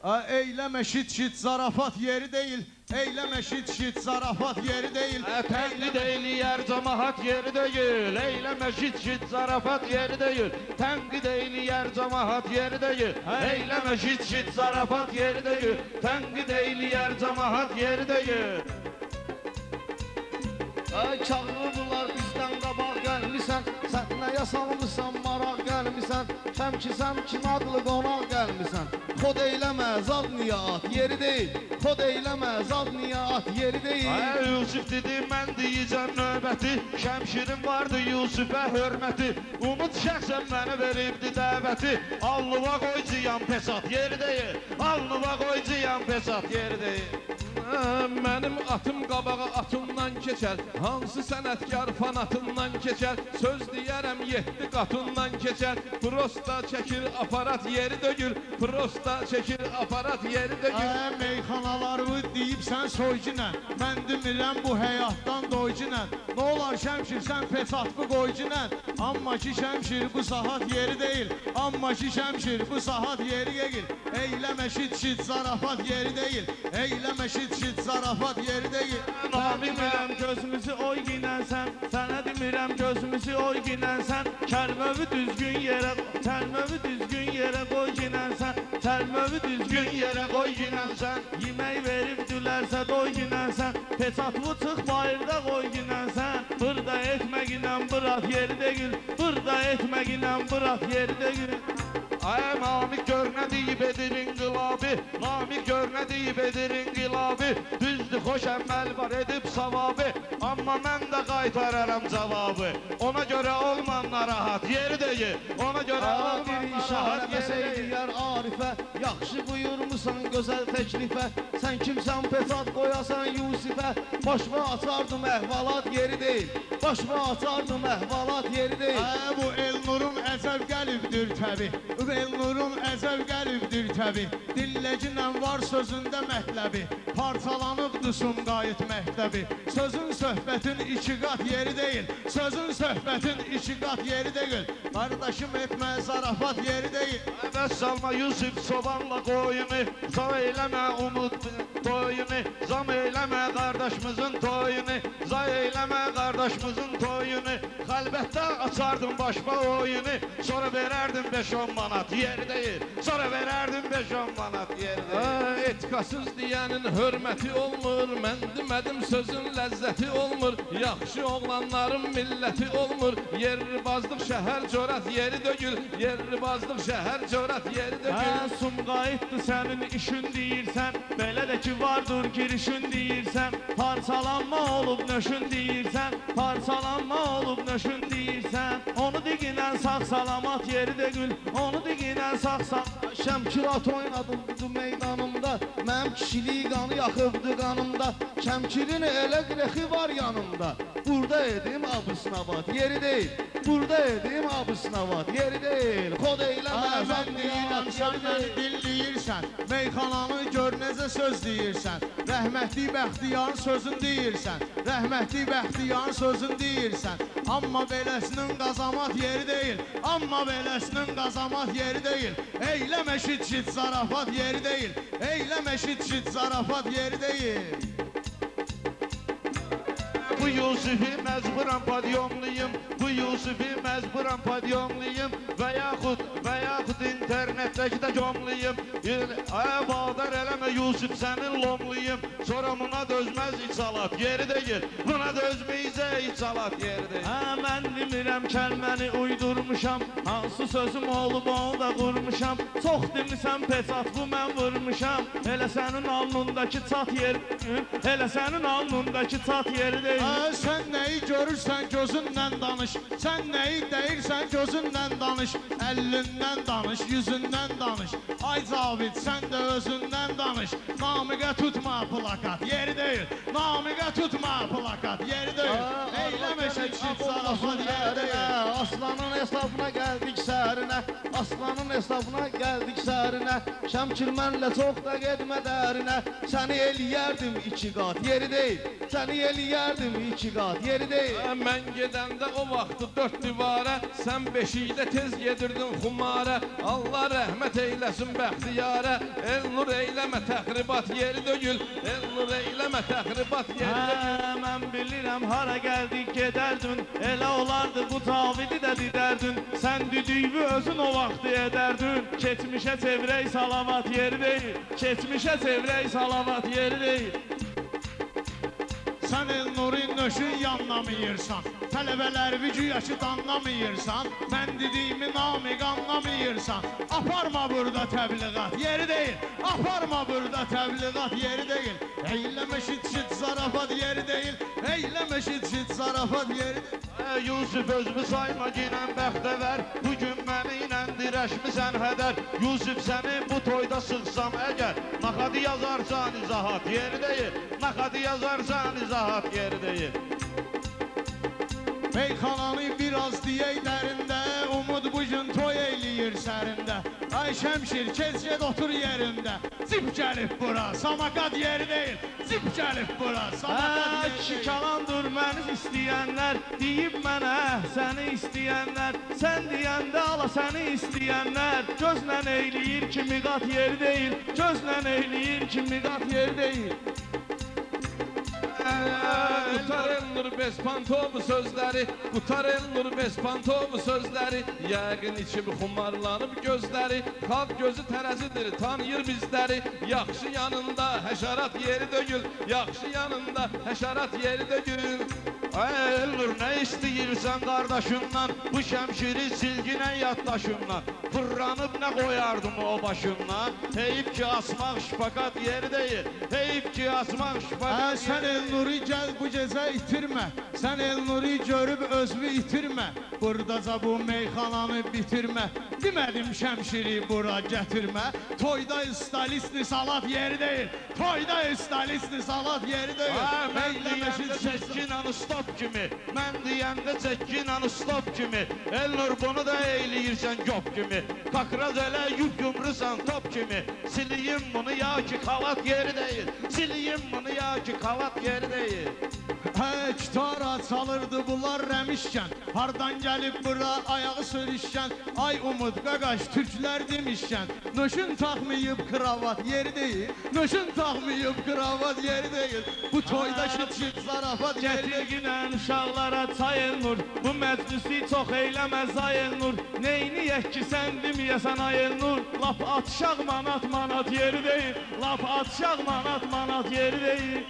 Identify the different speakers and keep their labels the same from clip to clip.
Speaker 1: Eyleme şit zarafat yeri değil. Eyleme şit zarafat yeri değil.
Speaker 2: Tənqid eyləyər cəmahat yeri deyil. Eyləmə şit zarafat yeri deyil. Tənqid eyləyər cəmahat yeri deyil. Eyləmə şit zarafat yeri deyil. Tənqid eyləyər cəmahat yeri deyil.
Speaker 3: Çağırırlar bizdən qabaq gəlmisən, sən nəyə salmışsan maraq gəlmisən, Şəmkisən kim adlı qonaq gəlmisən. Xod eyləmə zad niyat yeri deyil, xod eyləmə zad niyat yeri deyil.
Speaker 2: Yusuf dedi mən deyəcəm növbəti, Şəmşirin vardı Yusufə hörməti, Umut şəxsən mənə veribdi dəvəti, Allıva qoycuyam pesat yeri deyil, Allıva qoycuyam pesat yeri deyil.
Speaker 4: Mənim atım qabağa atımdan keçər, hansı sənətkar fanatından keçər, söz deyərəm 7 qatından keçər, prosta çəkir aparat yeri dögür, prosta çəkir aparat yeri dögür.
Speaker 1: Meyxanaları deyibsən soycunən, mən demirəm bu həyatdan doycunən, nə olar Şəmşir sən pesatqı qoycunən, amma ki Şəmşir bu saat yeri deyil, amma ki Şəmşir bu saat yeri deyil, eyləmə şit zarafat yeri deyil, eyləmə şit zarafat yeri deyil.
Speaker 3: Demirəm gözümüzü oy ginənsən, sənə demirəm gözümüzü oy ginənsən, kəlməvi düzgün yerə, kəlməvi düzgün yerə qoy ginənsən, kəlməvi düzgün yerə qoy ginənsən, yemək verib dülərsə doy ginənsən, pesatlı çıx bayırda qoy ginənsən, burada etməginlə bırak yeri deyil, burada etməginlə bırak yeri deyil.
Speaker 2: Namik gör nə deyib edir inqilabı, Namik gör nə deyib edir inqilabı, düzdür xoş əməl var edib savabı, amma mən də qaytararam cavabı, ona görə olman narahat yeri deyil, ona görə olman narahat yeri deyil.
Speaker 3: Arifə, yaxşı buyurmusan gözəl təklifə, sən kimsən pesat qoyasan Yusifə, başma açardım əhvalat yeri deyil, başma açardım əhvalat yeri deyil.
Speaker 1: Bu Elnurun əcəb gəlibdir təbi, Elnurun əcəb gəlibdir təbi, dinləcinən var sözündə mətləbi, parçalanıbdır Sumqayıt məktəbi, sözün söhbətin 2 qat yeri deyil, sözün söhbətin 2 qat yeri deyil, qardaşım etmə zarafat yeri deyil.
Speaker 2: Bəs salma Yusuf sobanla qoyunu, zam eyləmə umut toyunu, zam eyləmə qardaşımızın toyunu, zam eyləmə qardaşımızın toyunu, xəlbətdə açardım başma oyunu, sonra verərdim 5-10 manat yeri deyil, sonra verərdim 5-10 manat yeri deyil.
Speaker 4: Etikasız deyənin hörməti olmur, mən demədim sözün ləzzəti olmur, yaxşı oğlanların milləti olmur, yerribazlıq şəhər corat yeri dögül, yerribazlıq şəhər corat yeri dögül.
Speaker 3: Sumqayıtdır sənin işin deyirsən, belə də ki vardır girişin deyirsən, parçalanma olub nöşün deyirsən, parçalanma olub nöşün deyirsən, onu diginən sağ salamat yeri dögül, onu diginən sağ salamat. Şəmkirat oynadım bu meydanımda, mənim kişiliyi qanı yaxıbdı qanımda, Şəmkirin elə qrexi var yanımda, burada edim abısnavat yeri deyil, burada edim abısnavat yeri deyil, xod eyləmə zan deyiləm
Speaker 1: Səndən dinləyirsən, meyxananı gör necə söz deyirsən, rəhmətli Bəxtiyarın sözün deyirsən, rəhmətli Bəxtiyarın sözün deyirsən, amma beləsinin qazamat yeri deyil, amma beləsinin qazamat yeri deyil, eyləmə şit zarafat yeri deyil, eyləmə şit zarafat yeri deyil.
Speaker 2: Bu Yusufi məcburam padyomluyum, bu Yusufi məcburam padyomluyum, və yaxud internetdəki də gömluyum, Bağdar eləmə Yusuf sənin lomluyum, sonra buna dözməz içalat yeri deyil, buna dözməyizə içalat yeri deyil.
Speaker 3: Mən demirəm kəlməni uydurmuşam, hansı sözüm olub onu da qurmuşam, çox demirsən pesat bu mən vurmuşam, elə sənin alnındakı çat yeri, elə sənin alnındakı çat yeri deyil.
Speaker 1: Sən nəyi görürsən gözündən danış, sən nəyi deyirsən gözündən danış, əllindən danış, yüzündən danış, ay Cavid sən də özündən danış, namiqə tutma plakat yeri deyil, namiqə tutma plakat yeri deyil, eyləmə şit zarafat yeri deyil.
Speaker 3: Aslanın hesabına gəldik sərinə, aslanın
Speaker 2: Aman hesabına gəldik sərinə, Şəmkir mənlə çox da gedmə dərinə. Səni eləyərdim 2 qat, yeri deyil. Səni eləyərdim 2 qat, yeri deyil.
Speaker 4: Mən gedəndə o vaxtı 4 divarə, sən beşikdə tez yedirdin xumarə. Allah rəhmət eyləsin bəxtiyarə, Elnur eyləmə təxribat yeri döyül, Elnur eyləmə təxribat yeri döyül.
Speaker 3: Mən bilirəm hara gəldik gedərdin, elə olardı bu tavidi də didərdin. Sən düdüyü özün o vaxtı edərdin, keçmişə çevrək salavat yeri deyil, keçmişə çevrək salavat yeri deyil.
Speaker 1: Sən Elnur'un nöşün yanlamayırsan, tələbələr gücü yaşı danlamayırsan, mən dediyimi namiq anlamayırsan, aparma burada təbliğat yeri deyil, aparma burada təbliğat yeri deyil. Eyləmə şit zarafat yeri deyil, eyləmə şit zarafat yeri deyil.
Speaker 2: Yusuf özümü sayma ginən bəxtəvər, bugün məni ilə dirəşmisən hədər. Yusuf səni bu toyda sıxsam əgər, Naxadı yazarsan izahat yeri deyil, Naxadı yazarsan izahat yeri deyil.
Speaker 1: Meyxananı biraz deyək dərində, Umud bugün toy eyləyir sərində. Ay Şəmşir, ged otur yerində, Zip gəlib bura, samakat yeri deyil, Zip gəlib bura, samakat yeri deyil.
Speaker 3: Şikalandır məni istəyənlər, deyib mənə səni istəyənlər. Sən deyəndə ala səni istəyənlər, gözlə eyləyir kimi qat yeri deyil, gözlə eyləyir kimi qat yeri deyil.
Speaker 4: Qutar Elnur Bespantovu sözləri, Qutar Elnur Bespantovu sözləri, yəqin içib xumarlanıb gözləri, xalq gözü tərəzidir, tanıyır bizləri. Yaxşı yanında həşərat yeri döyül, yaxşı yanında həşərat yeri döyül.
Speaker 2: Elnur nə istəyirsən qardaşından, bu Şəmşiri silginə yaddaşından. Fırlanıb nə qoyardım o başından, heyif ki asmaq şpakat yeri deyil, heyif ki asmaq şpakat
Speaker 1: Sən Elnur'u gəl bu gecə itirmə, sən Elnur'u görüb özünü itirmə, buradaca bu meyxananı bitirmə. Demədim Şəmşiri bura gətirmə, toyda istalisni salat yeri deyil, toyda istalisni salat yeri deyil.
Speaker 2: Mən deyəndə çəkkin stop kimi, mən deyəndə çəkkin stop kimi, Elnur bunu da eyləyirsən göp kimi, kakraz elə yük yumrusan top kimi, siliyim bunu ya ki kavat yeri deyil, siliyim bunu ya ki kavat yeri deyil.
Speaker 1: Kitara çalırdı bunlar rəmişkən, hardan gəlib bura ayağı sörüşkən. Ay Umud qaqaş türklər demişkən, nöşün taxmayıb kravat yeri deyil, nöşün taxmayıb kravat yeri deyil. Bu toyda şit zarafat yeri deyil.
Speaker 3: Gətirginən uşaqlara çay Elnur, bu məclisi çox eyləməz ay Elnur. Neyniyək ki sən deməyəsən ay Elnur, lap atışaq manat yeri deyil, lap atışaq manat yeri deyil.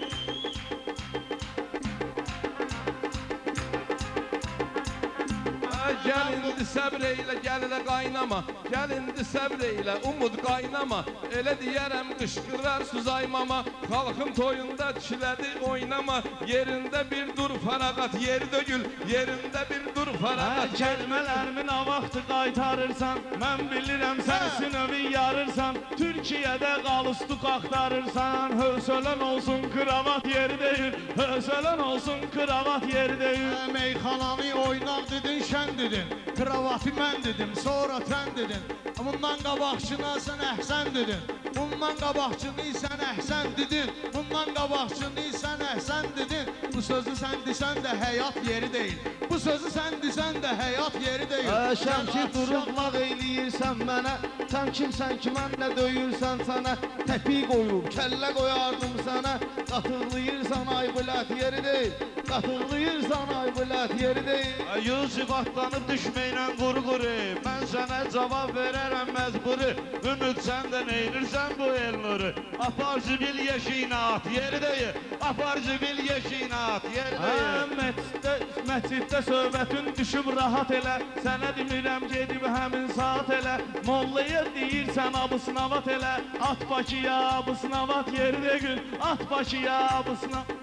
Speaker 4: Gəl indi səbr eylə, gəl elə qaynama, gəl indi səbr eylə, Umud qaynama. Elə deyərəm qışqırar suzaymama, xalqın toyunda kişilədi oynama. Yerində bir dur farağat yeri döyül, yerində bir dur farağat.
Speaker 3: Kəlmələrimin avaxtı qaytarırsan, mən bilirəm sən sinövi yarırsan. Türkiyədə qalustuk axtarırsan, hövsələn olsun kravat yeri deyil, hövsələn olsun kravat yeri deyil.
Speaker 1: Meyxananı oynaq dedin, şən dedin, kravatı mən dedim, sonra tən dedin. Bundan qabaqçına sən əhsən dedin, bundan qabaqçını sən əhsən dedin, bundan qabaqçını sən əhsən dedin. Bu sözü sən desən də həyat yeri deyil, bu sözü sən desən də həyat yeri deyil.
Speaker 2: Şəmşir durulmaq eyləyirsən mənə, sən kimsən ki mənlə döyürsən sənə. Təpi qoyub, kəllə qoyardım sənə, qatıqlayırsan ay bilət yeri deyil, qatıqlayırsan ay bilət yeri deyil. Yusuf atlanıb düşməklə qurquru, mən sənə cavab verərəm məcburi. Ümid sən də neynirsən bu Elnur'u, apar zibil yeşiyinə at yeri deyil, apar zibil yeşiyinə at yeri deyil.
Speaker 3: Məsciddə söhbətin düşüb rahat elə, sənə demirəm gedib həmin saat elə. Mollaya deyirsən abısnavat elə, at Bakıya abısnavat yeri deyil, at Bakıya abısnavat.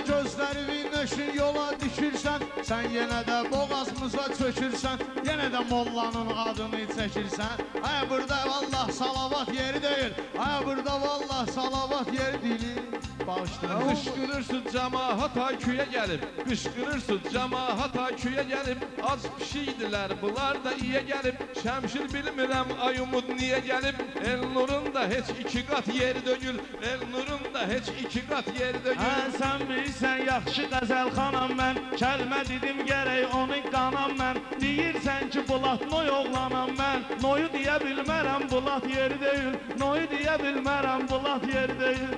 Speaker 1: Gözlərimin öşün yola dikirsən, Sən yenə də boğazımıza çökürsən, yenə də mollanın adını çəkirsən. Ay burada vallah salavat yeri deyil, ay burada vallah salavat yeri deyil. Bağışlayın.
Speaker 4: Qışqırırsın cəmahat hayküyə gəlib, qışqırırsın cəmahat hayküyə gəlib. Az pişiydilər, bunlar da iyə gəlib. Şəmşir bilmirəm ay umud niyə gəlib. Elnurun da heç 2 qat yeri dögül, Elnurun da heç 2 qat yeri dögül.
Speaker 3: Sən bilirsən yaxşı qəzəl xanam mən, kəlmə dedim gərək onu qanam mən. Deyirsən ki bulat noy oğlanam mən, noyu deyə bilmərəm bulat yeri deyil, noyu deyə bilmərəm bulat yeri deyil.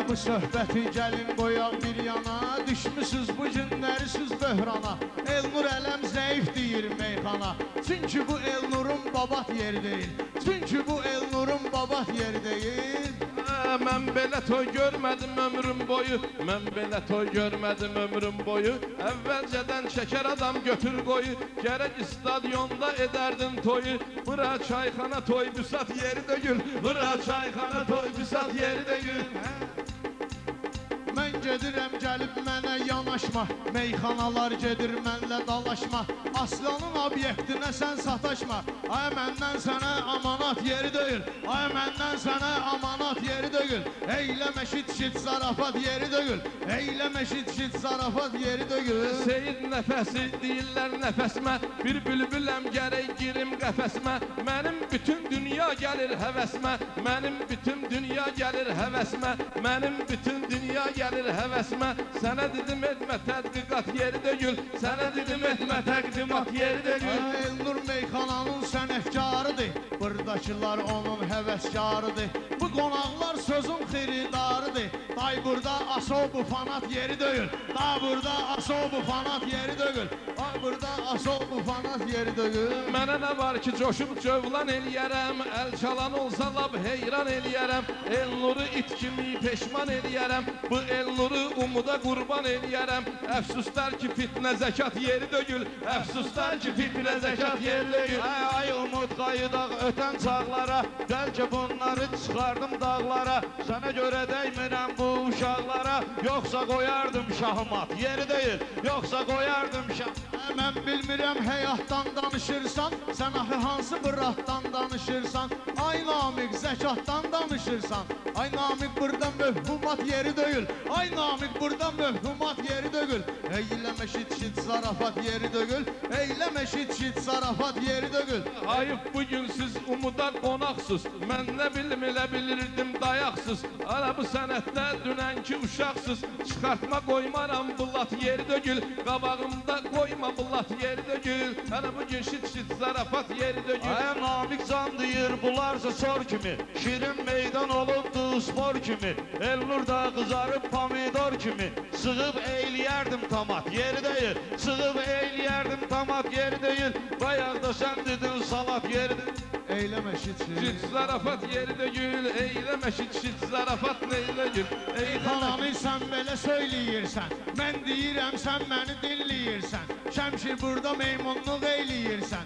Speaker 1: Bu söhbəti gəlin qoyaq bir yana, düşmüsüz bu günləri siz böhrana. Elnur ələm zəif deyir meyxana, çünki bu Elnurun babat yeri deyil, çünki bu Elnurun babat yeri deyil.
Speaker 4: Mən belə toy görmədim ömrüm boyu, mən belə toy görmədim ömrüm boyu. Əvvəlcədən çəkər adam götür qoyu, gərək stadionda edərdin toyu. Bura çayxana toy büsat yeri dögül, bura çayxana toy büsat yeri dögül.
Speaker 1: Mən gedirəm gəlib mənə yanaşma, meyxanalar gedir mənlə dalaşma. Aslanın obyektinə sən sataşma, ay məndən sənə amanat yeri deyil, ay məndən sənə amanat yeri deyil. Eyləmə şit zarafat yeri deyil, eyləmə şit zarafat yeri deyil.
Speaker 4: Seyid nəfəsi deyirlər nəfəsmə, bir bülbüləm gərək girim qəfəsmə. Mənim bütün dünya gəlir həvəsmə, mənim bütün dünya gəlir həvəsmə, mənim bütün dünya gəlir həvəsmə. Sənə dedim etmə tədqiqat yeri dögül, sənə dedim etmə təqdimat yeri dögül.
Speaker 1: Elnur meyxananın sənətkarıdır, buradakılar onun həvəskarıdır. Bu qonaqlar sözün xiridarıdır, day burada asobu fanat yeri dögül, da burada asobu fanat yeri dögül, ay burada asobu fanat yeri dögül.
Speaker 4: Mənə nə var ki coşub cövlan eləyərəm, əl çalan olsa lab heyran eləyərəm. Elnuru it kimi peşman eləyərəm, bu Elnuru umuda qurban eləyərəm. Əfsuslar ki fitnə zəkat yeri dögül, əfsuslar ki fitnə zəkat yeri dögül.
Speaker 2: Ay umud qayıdaq ötən çağlara, bəlkə bunları çıxardım dağlara. Sənə görə dəymirəm bu uşaqlara, yoxsa qoyardım şahmat yeri deyil, yoxsa qoyardım şahmat.
Speaker 1: Mən bilmirəm həyatdan danışırsan, sən axı hansı bıratdan danışırsan. Ay Namiq zəkatdan danışırsan, ay Namiq burada mövhumat yeri deyil, ay Namiq burada mövhumat yeri deyil. Eyləmə şit zarafat yeri deyil, eyləmə şit zarafat yeri deyil.
Speaker 4: Ayıb bugün siz umuda qonaqsız, mən nə bilim elə bilirdim dayaqsız. Ana bu sənətdə dünənki uşaqsız, çıxartma qoymaram bulat yeri dögül, qabağımda qoyma bulat yeri dögül. Ana bugün şit zarafat yeri dögül.
Speaker 2: Ay Namiq can deyir bularsa sor kimi, şirin meydan olubdu spor kimi. Elnur da qızarıb pomidor kimi, sığıb eyləyərdim tamat yeri deyil, sığıb eyləyərdim tamat yeri deyil. Bayaqda sən dedin salat yeri deyil.
Speaker 1: Eyləmə şit
Speaker 4: zarafat yeri dögül, eyləmə şit zarafat neylə dögül.
Speaker 1: Xananı sən belə söyləyirsən, mən deyirəm sən məni dinləyirsən. Şəmşir burada meymunluq eyləyirsən,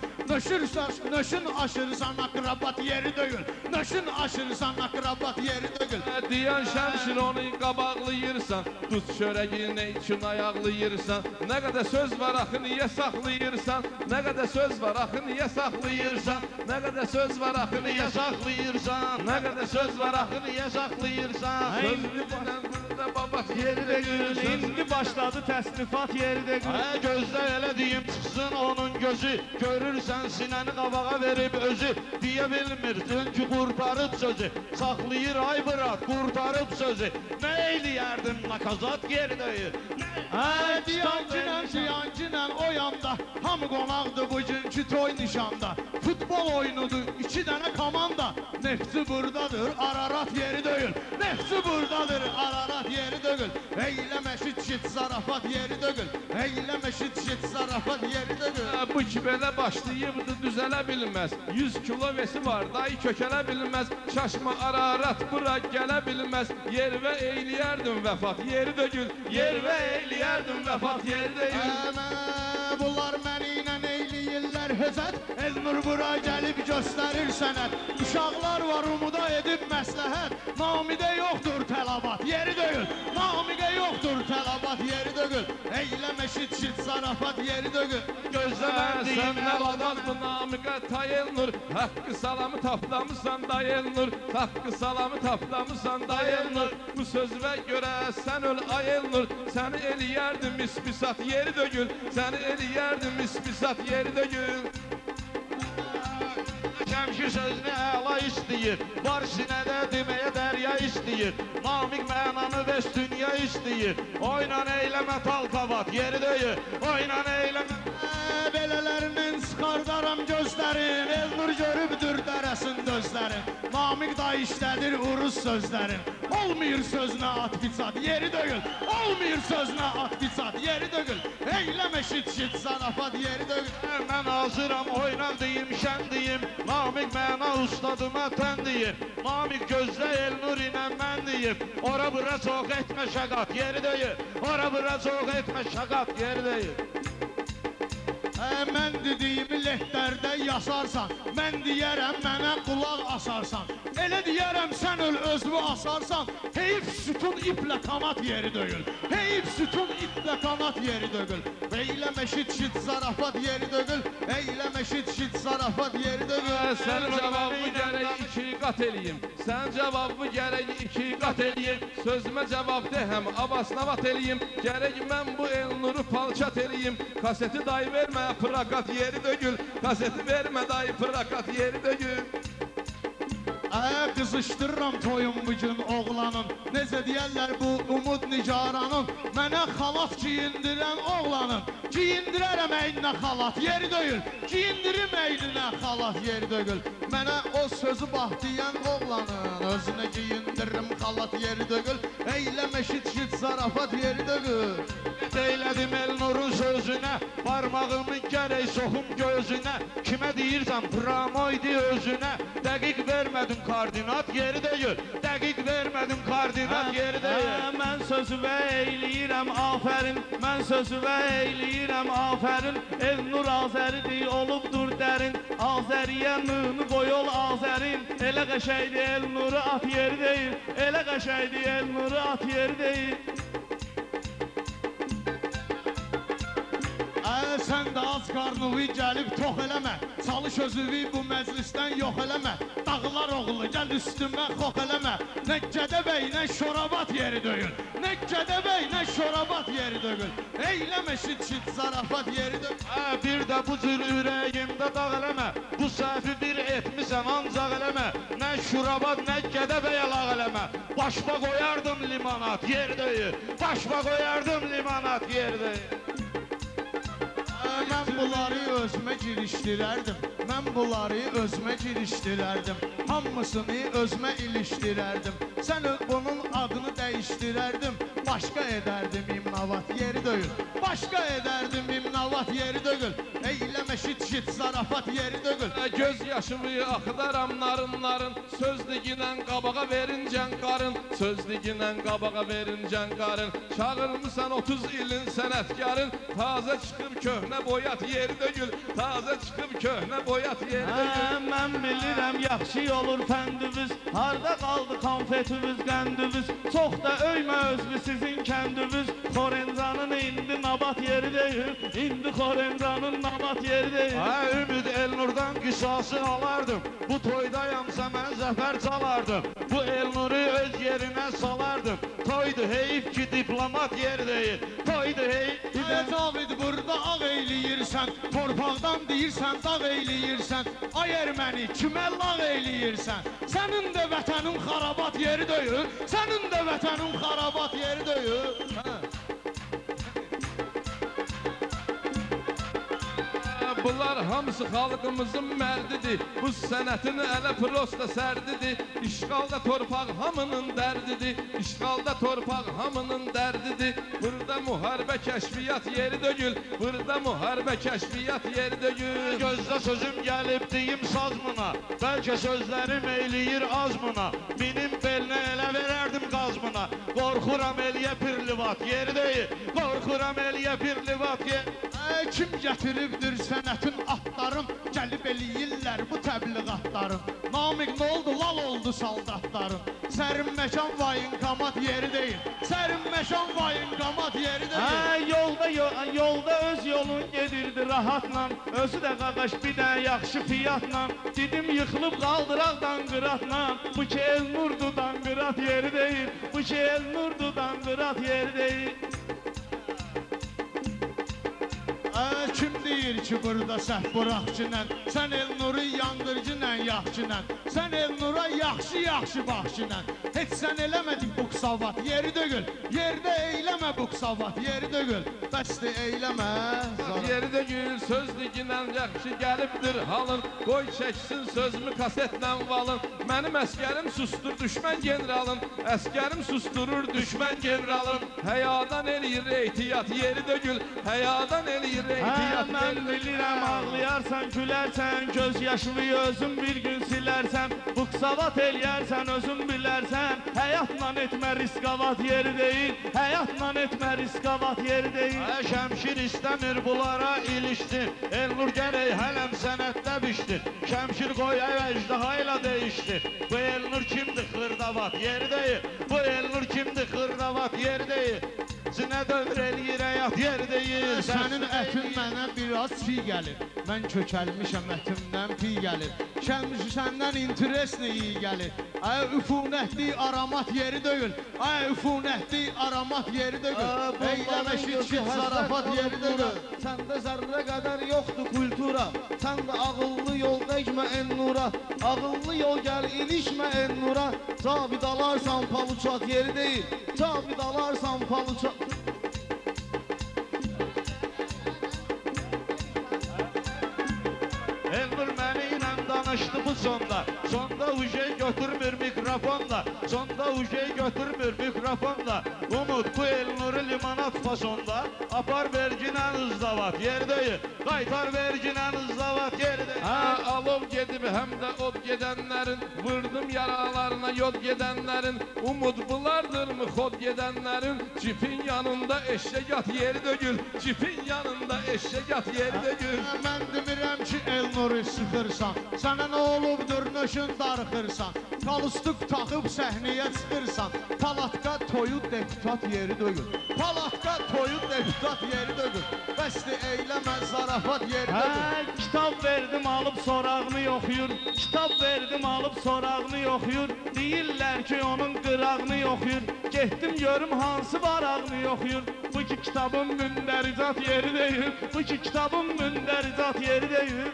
Speaker 1: nöşün aşırsan akrabat yeri deyil, nöşün aşırsan akrabat yeri deyil.
Speaker 4: Deyən Şəmşir onu qabaqlayırsan, duz çörəyi nə üçün ayaqlayırsan. Nə qədər söz var axı niyə saxlayırsan, nə qədər söz var axı niyə saxlayırsan, nə qədər söz var axı niyə saxlayırsan, nə qədər söz var axı niyə saxlayırsan.
Speaker 3: İndi
Speaker 4: burada babat yeri
Speaker 3: de gül, indi başladı təsnifat yeri de gül.
Speaker 2: Gözlə elə deyim çıxsın onun gözü, görürsən sinəni qabağa verib özü. Deyə bilmirdin ki qurtarıb sözü, saxlayır ay bırat qurtarıb sözü. Nə eyləyərdin nakazat yeri deyil.
Speaker 1: Diyancıyla o yanda, hamı qonaqdır bugünkü toy nişanda. Futbol oyunudur 2 dənə komanda, Neftçi buradadır Ararat yeri deyil, Neftçi buradadır Ararat yeri deyil. Eyləmə şit zarafat yeri deyil, eyləmə şit zarafat yeri deyil.
Speaker 4: Bu ki belə başlayıbdı düzələ bilməz, 100 kilo vesi var dayı kökələ bilməz. Şaşma Ararat bura gələ bilməz, yervə eyləyərdim vəfat yeri deyil, yervə eyləyərdim vəfat yeri deyil.
Speaker 1: Bunlar mənimlə eyləyirlər tezət Elnur bura gəlib göstərir sənət Uşaqlar var umuda edib məsləhət Namiqə yoxdur tələbat, yeri döyül Namiqə yoxdur tələbat, yeri döyül Eyləm eşit şit zarafat, yeri döyül
Speaker 2: Gözləmən deyim
Speaker 4: Əladan bu Namiqə tay Elnur Haqqı salamı taplamısan day Elnur Haqqı salamı taplamısan day Elnur Bu sözvə görə sən öl ay Elnur Səni eləyərdim ispisat, yeri döyül Səni eləyərdim ispisat, yeri döyül
Speaker 2: Şəmşir sözünü əla istəyir Var sinədə deməyə dərya istəyir Namiq mənanı bəs dünya istəyir Oynan eyləmə taltavat yeri döyür Oynan eyləmə
Speaker 1: Belələrinin çıxardaram gözlərin Elnur görübdür dərəsin dözlərin Namiq da işlədir uruz sözlərin Olmayır sözünə at biçat, yeri döyül Olmayır sözünə at biçat, yeri döyül Eyləm eşit şit zarafat, yeri döyül
Speaker 2: Mən hazıram oynaq deyim şən deyim Namiq məna ustadıma tən deyir Namiq gözlə Elnur ilə mən deyim Ora bura çox etmə şəqat, yeri döyür Ora bura çox etmə şəqat, yeri döyür
Speaker 1: Mən dediyimi lehtlərdə yasarsan Mən deyərəm mənə qulaq asarsan Elə deyərəm sən öl özümü asarsan Heyif sütun iplə kanat yeri döyül Heyif sütun iplə kanat yeri döyül Eyləm eşit şit zarafat yeri döyül Eyləm eşit şit zarafat yeri döyül
Speaker 4: Sən cavabı gərək iki qat eləyim Sən cavabı gərək iki qat eləyim Sözümə cavab de həm avasnavat eləyim Gərək mən bu Elnuru palçat eləyim Kaseti dayı vermə prakat yeri dögül Kaseti vermə dayı prakat yeri dögül
Speaker 1: Qızışdırıram toyun bugün oğlanın Necə deyərlər bu umud nigaranın Mənə xalat giyindirən oğlanın Giyindirərəm əyninə xalat yeri döyül Giyindirim əyninə xalat yeri döyül Mənə o sözü bax deyən oğlanın Özünə giyindiririm xalat yeri döyül Eyləm eşit şit zarafat yeri döyül
Speaker 2: Eylədim Elnurun sözünə Parmağımı gərək soxum gözünə Kimə deyirsən pramoydi özünə Dəqiq vermədin koordinat yeri deyil Dəqiq vermədin koordinat yeri deyil
Speaker 3: Mən sözüvə eyləyirəm afərin Mən sözüvə eyləyirəm afərin Elnur Azəridir olubdur dərin Azəriyə nını qoyul Azərin Elə qəşəydi Elnuru at yeri deyil Elə qəşəydi Elnuru at yeri deyil
Speaker 1: Sən də az qarnıvı gəlib tox eləmə Çalış özüvü bu məclisdən yox eləmə Dağlar oğlu gəl üstümə xox eləmə Nə Gədəbəy, nə Şorabat yeri döyül Nə Gədəbəy, nə Şorabat yeri döyül Eyləm eşit şit zarafat yeri döyül
Speaker 2: Bir də bu cür ürəyimdə dağ eləmə Bu səhvi bir etmisən ancaq eləmə Nə Şurabat, nə Gədəbəyə lağ eləmə Başma qoyardım limanat yeri döyül Başma qoyardım limanat yeri döyül
Speaker 1: Mən bunları özümə girişdirərdim Mən bunları özümə girişdirərdim Hamısını özümə ilişdirərdim Sən bunun adını dəyişdirərdim Başqa edərdim imnavat yeri döyül Başqa edərdim imnavat yeri döyül Eyləm eşit şit zarafat yeri döyül
Speaker 4: Göz yaşımı axıdaram narın Sözlüyünən qabağa verincən qarın Sözlüyünən qabağa verincən qarın Çağırmısan 30 ilin sənətkarın Taze çıxıb köhnə boyat yeri döyül Taze çıxıb köhnə boyat yeri döyül
Speaker 3: Mən bilirəm yaxşı olur fəndiniz Harda qaldı konfetiniz, qəndiniz Çox da öymə özlü sizin kəndiniz Xorenzanın indi nabat yeri deyil İndi Xorenzanın nabat yeri deyil
Speaker 2: Ümid Elnurdan qisası alardım Bu toydayamsa mən zəfər çalardım Bu Elnuru öz yerinə salardım Toydu heyif ki diplomat yeri deyil Toydu heyif
Speaker 1: Cavid burada ağ eyləyirsən Torpaqdan deyirsən dağ eyləyirsən Ay erməni kimə lağ eyləyirsən Sənin də vətənin xarabat yeri döyür Sənin də vətənin xarabat yeri döyür
Speaker 4: Bunlar hamısı xalqımızın mərdidir Bu sənətin ələ prosta sərdidir İşğalda torpaq hamının dərdidir İşğalda torpaq hamının dərdidir Burada müharibə kəşfiyyat yeri döyül Burada müharibə kəşfiyyat yeri döyül
Speaker 2: Gözdə sözüm gəlib deyim sazmına Bəlkə sözlərim eyləyir azmına Minim belinə elə verərdim qazmına Qorxuram eləyə bir livat yeri deyil Qorxuram eləyə bir livat yeri
Speaker 1: Kim gətiribdir sənətin atlarım, gəlib eləyirlər bu təbliğatlarım. Namiq nə oldu, lal oldu saldatlarım. Sərin məkan vayın qamat yeri deyil. Sərin məkan vayın qamat yeri deyil.
Speaker 3: Yolda öz yolun gedirdi rahatla, özü də qaqaş bir də yaxşı fiyatla. Dedim yıxılıb qaldıraqdan qıratla, bu ki el nurdudan qırat yeri deyil. Bu ki el nurdudan qırat yeri deyil.
Speaker 1: Kim deyir ki burada səhv buraxçınla, sən Elnuru yandırıcınla yaxçınla, sən Elnura yaxşı baxçınla. Heç sən eləmədik bu qısavat yeri dögül, yerdə eyləmə bu qısavat yeri dögül. Bəsdir eyləmə
Speaker 4: yeri dögül, sözlüyünən yaxşı gəlibdir halın. Qoy çəksin sözümü kasetlə valın. Mənim əskərim sustur düşmən generalın, əskərim susturur düşmən generalın. Həyadan eləyir ehtiyat yeri dögül, həyadan eləyir ehtiyat.
Speaker 3: Mən bilirəm ağlayarsan, gülərsən, göz yaşını özün bir gün silərsən. Bu qısavat eləyərsən, özün bilərsən. Həyatla etmə riskavat yeri deyil, həyatla etmə riskavat yeri deyil.
Speaker 2: Şəmşir istəmir bunlara ilişsin, Elnur gərək hələm sənətdə bişdir. Şəmşir qoy əvəcdaha ilə deyişdir. Bu Elnur kimdir xırdavat yeri deyil, bu Elnur kimdir xırdavat yeri deyil. Sinə dövr eləyir həyat yeri deyil.
Speaker 1: Sənin ətin mənə biraz çiğ gəlir. Mən kökəlmişəm ətimdən piy gəlir. Şəmşir səndən interesli iyi gəlir. Üfunətli aramat yeri döyül. Üfunətli aramat yeri döyül. Eyləmə şit zarafat yeri döyül.
Speaker 5: Səndə zərrə qədər yoxdur kultura. Səndə ağıllı yol dəkmə Elnura. Ağıllı yol gəl ilişmə Elnura. Cabid alarsan paluçat yeri deyil. Cabid alarsan paluçat.
Speaker 2: Elnur məni ilə danışdı bu sonda. Sonda ujey götürmür mikrofonla. Sonda ujey götürmür mikrofonla. Umut bu Elnur'u limonat fasonda. Apar verginə ızdavat yerdəyir. Qaytar verginə ızdavat yerdəyir.
Speaker 4: Alov gedib həm də od gedənlərin, vurdum yaralarına yod gedənlərin. Umut bulardırmı xod gedənlərin? Cipin yanında eşek yat yeri dögül, cipin yanında eşek yat yeri dögül.
Speaker 1: Mən demirəm ki Elnur'u sıxırsan, sənə nə olubdur nöşün darıxırsan. Kalustuk taxıb səhnəyə çıxırsan, palatka toyu deputat yeri dögül. Palatka toyu deputat yeri dögül. Bəsdir eyləmə zarafat yeri dögül.
Speaker 3: Kitab verdim alıb sorağını yoxuyur, kitab verdim alıb sorağını yoxuyur. Deyirlər ki onun qırağını yoxuyur, getdim görüm hansı varağını yoxuyur. Bu ki kitabın mündəricat yeri deyil, bu ki kitabın mündəricat yeri deyil.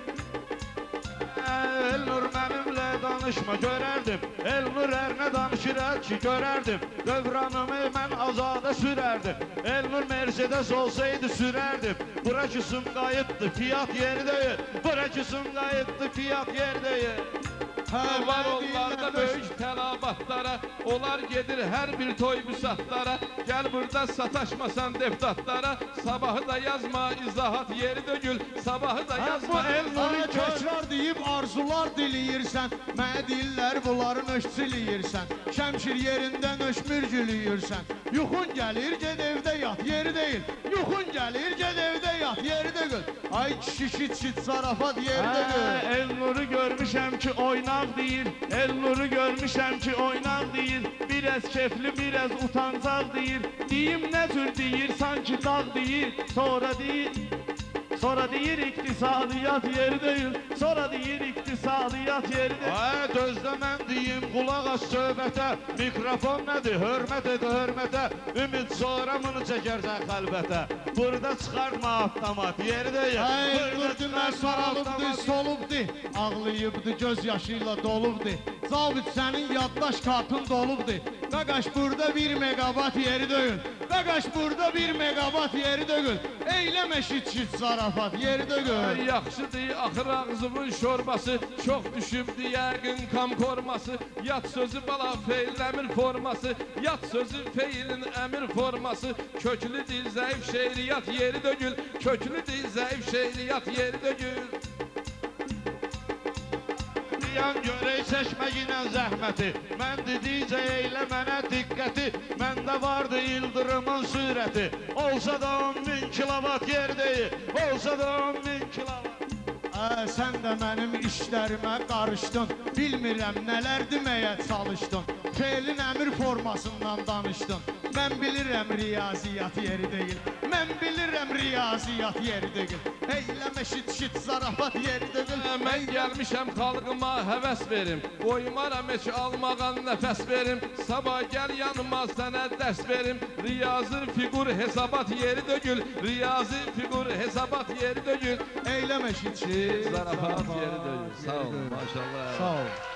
Speaker 2: Elnur mənimlə danışma görərdim. Elnur ərnə danışır ki görərdim. Dövranımı mən azada sürərdim. Elnur Mercedes olsaydı sürərdim. Bura ki Sumqayıtdır, fiyat yeri deyil. Bura ki Sumqayıtdır, fiyat yeri deyil.
Speaker 4: Var onlarda böyük tələbatlara, onlar gedir hər bir toy büsatlara. Gəl burada sataşmasan deputatlara, sabahı da yazma izahat yeri dögül, sabahı da yazma.
Speaker 1: Elnur'u təkrar deyib arzular diləyirsən, mənə deyirlər bunların öşçüləyirsən. Şəmşir yerində nöşmürcüləyirsən. Yuxun gəlir, ged evdə yat yeri deyil. Yuxun gəlir, ged evdə yat yeri deyil. Ay kişi şit zarafat yeri deyil.
Speaker 3: Elnur'u görmüşəm ki oynaq deyir, Elnur'u görmüşəm ki oynaq deyir. Biraz kefli, biraz utancaq deyir. Deyim nə cür deyir, sanki dağ deyir. Sonra deyir iktisadiyyat yeri deyil. Sonra deyir iktisadiyyat yeri deyil.
Speaker 2: Dözdə mən deyim, qulaq as söhbətə. Mikrofon nədir, hörmət edə hörmətə. Ümid sonra bunu çəkərsən xəlbətə. Burada çıxartma avtomat yeri deyil.
Speaker 1: Elnur demək sarılıbdır, solubdur. Ağlayıbdır, göz yaşıyla dolubdur. Zabit sənin yaddaş kartın dolubdur. Qaqaş burada 1 megabat yeri deyil. Qaqaş burada 1 megabat yeri deyil. Eyləmə şit zarafat yeri deyil.
Speaker 4: Yaxşıdır axır ağzımın şorbası, çox düşübdü yəqin kam korması. Yat sözü bala feylləmir forması, yat sözü feylin əmir forması. Köklü dil zəif şeiriyyat yeri dögül, köklü dil zəif şeiriyyat yeri dögül.
Speaker 2: yan görək seçməginə zəhməti. Mən dedikcə eylə mənə diqqəti. Məndə vardı ildırımın sürəti. Olsa da 10.000 kilovat yer deyil. Olsa da 10.000 kilovat.
Speaker 1: Sən də mənim işlərimə qarışdın. Bilmirəm nələr deməyə çalışdın. Feilin əmir formasından danışdın. Mən bilirəm riyaziyyat yeri deyil. Mən bilirəm riyaziyyat yeri deyil. Eyləmə şit zarafat yeri deyil.
Speaker 4: Mən gəlmişəm xalqıma həvəs verim. Qoymaram heç almağan nəfəs verim. Sabah gəl yanıma sənə dərs verim. Riyazi figur hesabat yeri dögül. Riyazi figur hesabat yeri dögül.
Speaker 1: Eyləmə şit
Speaker 4: zarafat yeri dögül. Sağ ol, maşallah.
Speaker 1: Sağ ol.